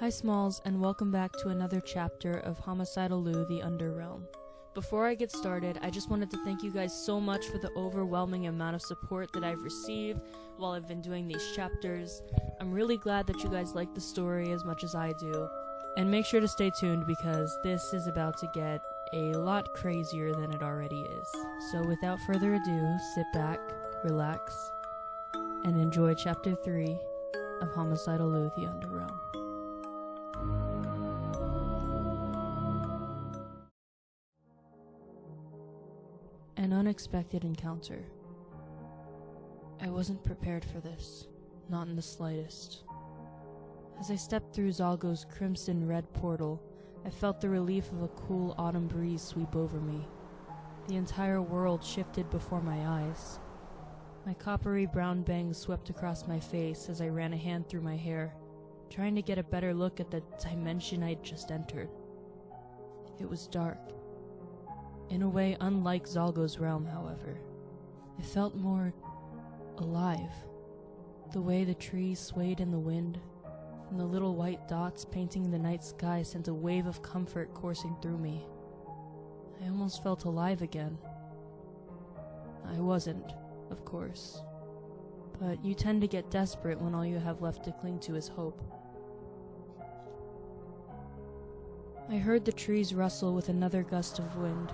Hi Smalls, and welcome back to another chapter of Homicidal Liu, the Underrealm. Before I get started, I just wanted to thank you guys so much for the overwhelming amount of support that I've received while I've been doing these chapters. I'm really glad that you guys like the story as much as I do. And make sure to stay tuned because this is about to get a lot crazier than it already is. So without further ado, sit back, relax, and enjoy Chapter 3 of Homicidal Liu, the Underrealm. An unexpected encounter. I wasn't prepared for this, not in the slightest. As I stepped through Zalgo's crimson-red portal, I felt the relief of a cool autumn breeze sweep over me. The entire world shifted before my eyes. My coppery brown bangs swept across my face as I ran a hand through my hair, trying to get a better look at the dimension I'd just entered. It was dark. In a way unlike Zalgo's realm, however. It felt more alive. The way the trees swayed in the wind, and the little white dots painting the night sky sent a wave of comfort coursing through me. I almost felt alive again. I wasn't, of course. But you tend to get desperate when all you have left to cling to is hope. I heard the trees rustle with another gust of wind,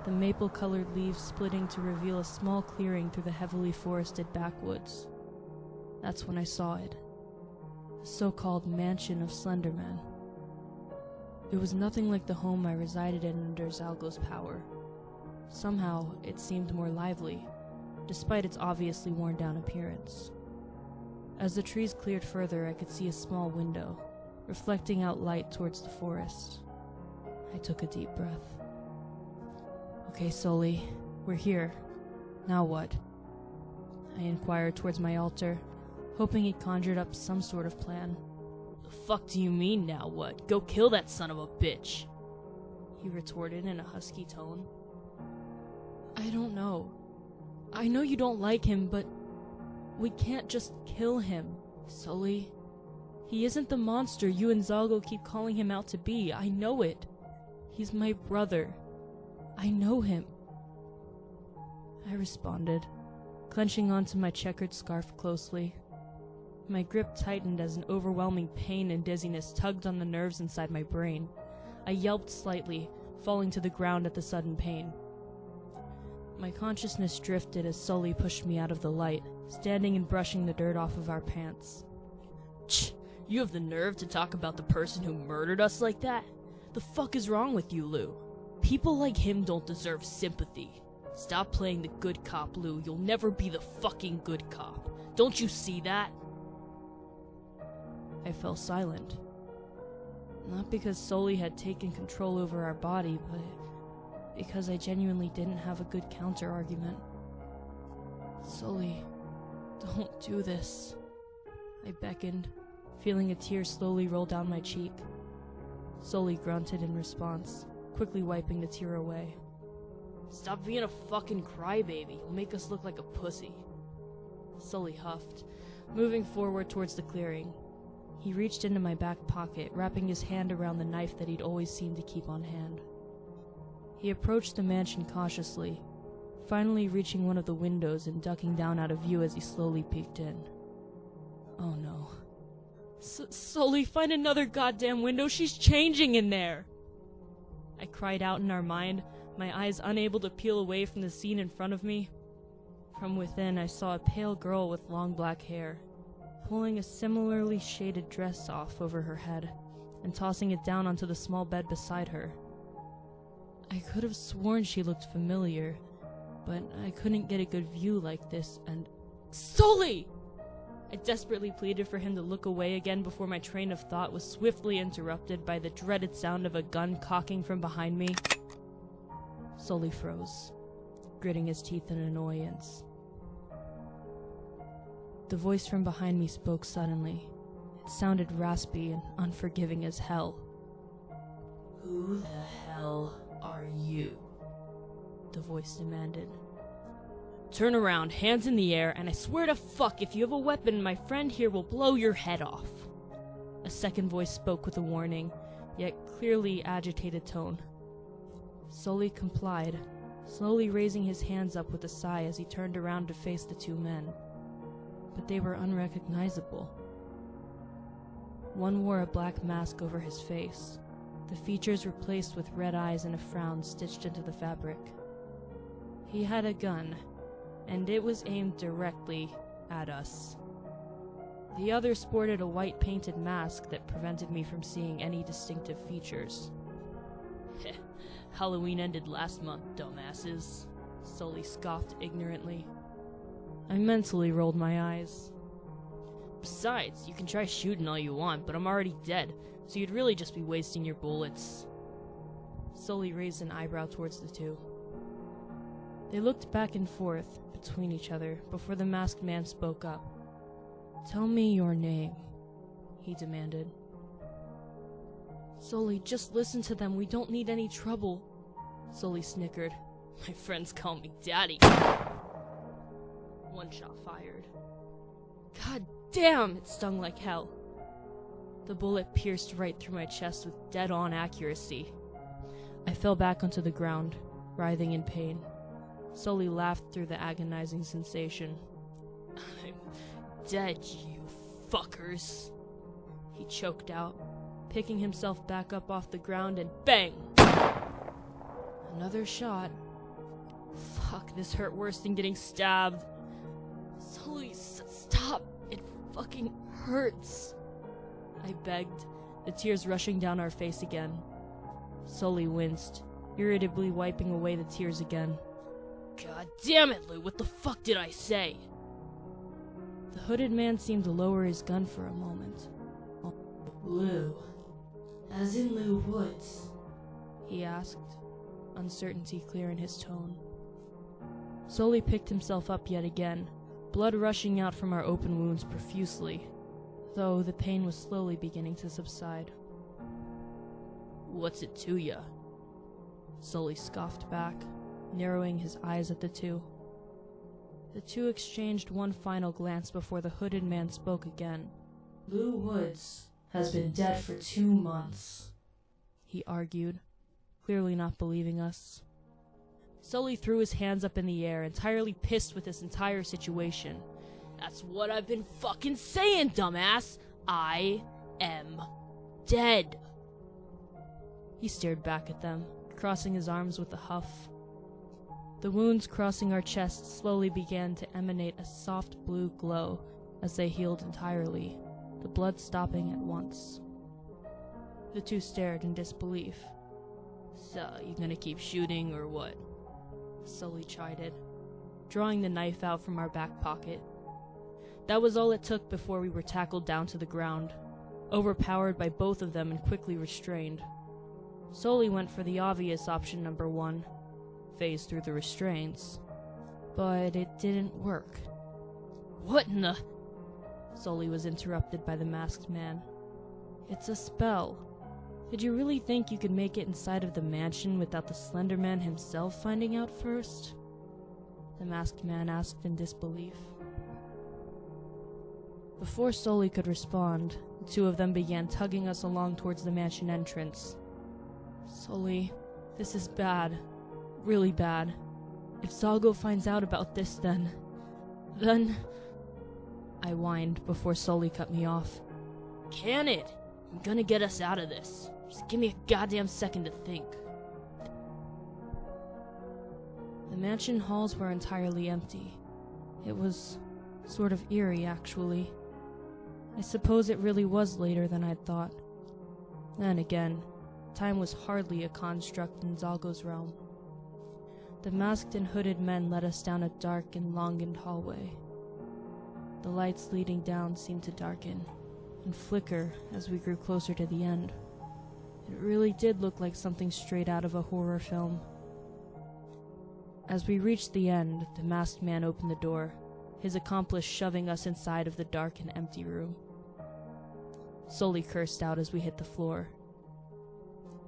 the maple-colored leaves splitting to reveal a small clearing through the heavily forested backwoods. That's when I saw it. The so-called mansion of Slenderman. It was nothing like the home I resided in under Zalgo's power. Somehow, it seemed more lively, despite its obviously worn-down appearance. As the trees cleared further, I could see a small window, reflecting out light towards the forest. I took a deep breath. Okay, Sully, we're here. Now what? I inquired towards my altar, hoping he conjured up some sort of plan. The fuck do you mean, now what? Go kill that son of a bitch! He retorted in a husky tone. I don't know. I know you don't like him, but we can't just kill him, Sully. He isn't the monster you and Zalgo keep calling him out to be. I know it. He's my brother. I know him. I responded, clenching onto my checkered scarf closely. My grip tightened as an overwhelming pain and dizziness tugged on the nerves inside my brain. I yelped slightly, falling to the ground at the sudden pain. My consciousness drifted as Sully pushed me out of the light, standing and brushing the dirt off of our pants. Tch, you have the nerve to talk about the person who murdered us like that? The fuck is wrong with you, Liu? People like him don't deserve sympathy. Stop playing the good cop, Liu. You'll never be the fucking good cop. Don't you see that? I fell silent. Not because Sully had taken control over our body, but because I genuinely didn't have a good counter-argument. Sully, don't do this. I beckoned, feeling a tear slowly roll down my cheek. Sully grunted in response, quickly wiping the tear away. Stop being a fucking crybaby. You'll make us look like a pussy. Sully huffed, moving forward towards the clearing. He reached into my back pocket, wrapping his hand around the knife that he'd always seemed to keep on hand. He approached the mansion cautiously, finally reaching one of the windows and ducking down out of view as he slowly peeked in. Oh no. Sully, find another goddamn window. She's changing in there! I cried out in our mind, my eyes unable to peel away from the scene in front of me. From within, I saw a pale girl with long black hair, pulling a similarly shaded dress off over her head and tossing it down onto the small bed beside her. I could have sworn she looked familiar, but I couldn't get a good view like this, and— Sully! I desperately pleaded for him to look away again before my train of thought was swiftly interrupted by the dreaded sound of a gun cocking from behind me. Sully froze, gritting his teeth in annoyance. The voice from behind me spoke suddenly. It sounded raspy and unforgiving as hell. Who the hell are you? The voice demanded. Turn around, hands in the air, and I swear to fuck if you have a weapon, my friend here will blow your head off. A second voice spoke with a warning, yet clearly agitated tone. Sully complied, slowly raising his hands up with a sigh as he turned around to face the two men. But they were unrecognizable. One wore a black mask over his face, the features replaced with red eyes and a frown stitched into the fabric. He had a gun, and it was aimed directly at us. The other sported a white painted mask that prevented me from seeing any distinctive features. Halloween ended last month, dumbasses. Sully scoffed ignorantly. I mentally rolled my eyes. Besides, you can try shooting all you want, but I'm already dead, so you'd really just be wasting your bullets. Sully raised an eyebrow towards the two. They looked back and forth between each other before the masked man spoke up. "Tell me your name," he demanded. "Sully, just listen to them. We don't need any trouble," Sully snickered. My friends call me Daddy. One shot fired. God damn, it stung like hell. The bullet pierced right through my chest with dead-on accuracy. I fell back onto the ground, writhing in pain. Sully laughed through the agonizing sensation. I'm dead, you fuckers. He choked out, picking himself back up off the ground, and bang! Another shot. Fuck, this hurt worse than getting stabbed. Sully, stop! It fucking hurts! I begged, the tears rushing down our face again. Sully winced, irritably wiping away the tears again. God damn it, Lou, what the fuck did I say? The hooded man seemed to lower his gun for a moment. Lou. As in Lou Woods? He asked, uncertainty clear in his tone. Sully picked himself up yet again, blood rushing out from our open wounds profusely, though the pain was slowly beginning to subside. What's it to ya? Sully scoffed back, narrowing his eyes at the two. The two exchanged one final glance before the hooded man spoke again. Lou Woods has been dead for 2 months, he argued, clearly not believing us. Sully threw his hands up in the air, entirely pissed with this entire situation. That's what I've been fucking saying, dumbass! I am dead! He stared back at them, crossing his arms with a huff. The wounds crossing our chests slowly began to emanate a soft blue glow as they healed entirely, the blood stopping at once. The two stared in disbelief. So, you gonna keep shooting or what? Sully chided, drawing the knife out from our back pocket. That was all it took before we were tackled down to the ground, overpowered by both of them and quickly restrained. Sully went for the obvious option number 1, phase through the restraints. But it didn't work. What in the... Sully was interrupted by the masked man. It's a spell. Did you really think you could make it inside of the mansion without the Slender Man himself finding out first? The masked man asked in disbelief. Before Sully could respond, the two of them began tugging us along towards the mansion entrance. Sully, this is bad. Really bad. If Zalgo finds out about this, then... I whined before Sully cut me off. Can it? I'm gonna get us out of this. Just give me a goddamn second to think. The mansion halls were entirely empty. It was sort of eerie, actually. I suppose it really was later than I'd thought. Then again, time was hardly a construct in Zalgo's realm. The masked and hooded men led us down a dark and longened hallway. The lights leading down seemed to darken and flicker as we grew closer to the end. It really did look like something straight out of a horror film. As we reached the end, the masked man opened the door, his accomplice shoving us inside of the dark and empty room. Sully cursed out as we hit the floor.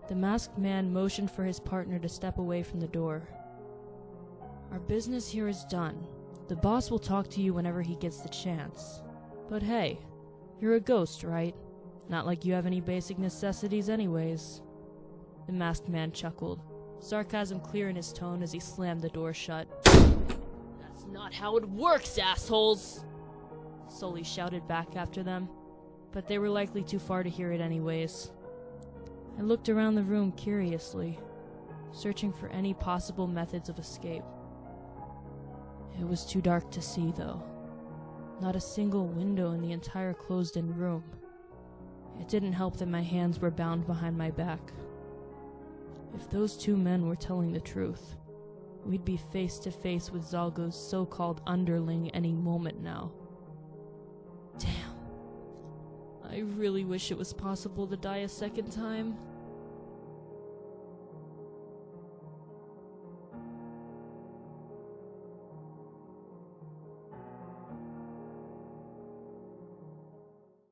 The masked man motioned for his partner to step away from the door. Our business here is done. The boss will talk to you whenever he gets the chance. But hey, you're a ghost, right? Not like you have any basic necessities anyways. The masked man chuckled, sarcasm clear in his tone as he slammed the door shut. That's not how it works, assholes! Sully shouted back after them, but they were likely too far to hear it anyways. I looked around the room curiously, searching for any possible methods of escape. It was too dark to see, though. Not a single window in the entire closed-in room. It didn't help that my hands were bound behind my back. If those two men were telling the truth, we'd be face to face with Zalgo's so-called underling any moment now. Damn. I really wish it was possible to die a second time.